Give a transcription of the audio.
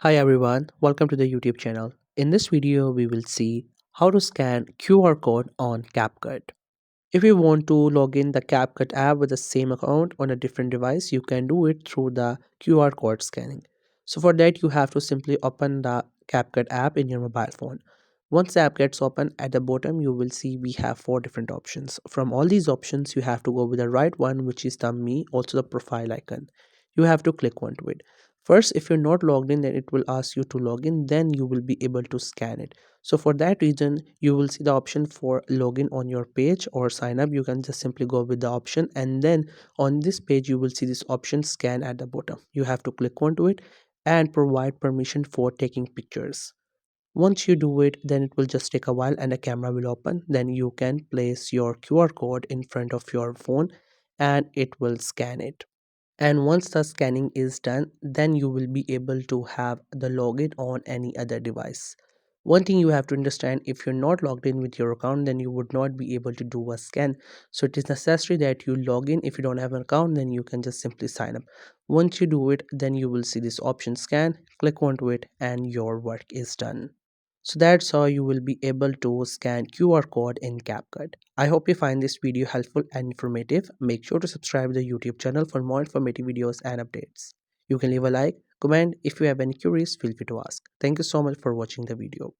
Hi everyone, welcome to the YouTube channel. In this video, we will see how to scan QR code on CapCut. If you want to log in the CapCut app with the same account on a different device, you can do it through the QR code scanning. So for that, you have to simply open the CapCut app in your mobile phone. Once the app gets open, at the bottom you will see we have four different options. From all these options, you have to go with the right one, which is the me, also the profile icon. You have to click onto it. First, if you're not logged in, then it will ask you to log in, then you will be able to scan it. So for that reason, you will see the option for login on your page or sign up. You can just simply go with the option, and then on this page you will see this option scan at the bottom. You have to click onto it and provide permission for taking pictures. Once you do it, then it will just take a while and a camera will open. Then you can place your QR code in front of your phone and it will scan it. And once the scanning is done, then you will be able to have the login on any other device. One thing you have to understand, if you're not logged in with your account, then you would not be able to do a scan. So it is necessary that you log in. If you don't have an account, then you can just simply sign up. Once you do it, then you will see this option scan, click onto it, and your work is done. So that's how you will be able to scan QR code in CapCut. I hope you find this video helpful and informative. Make sure to subscribe to the YouTube channel for more informative videos and updates. You can leave a like, comment. If you have any queries, feel free to ask. Thank you so much for watching the video.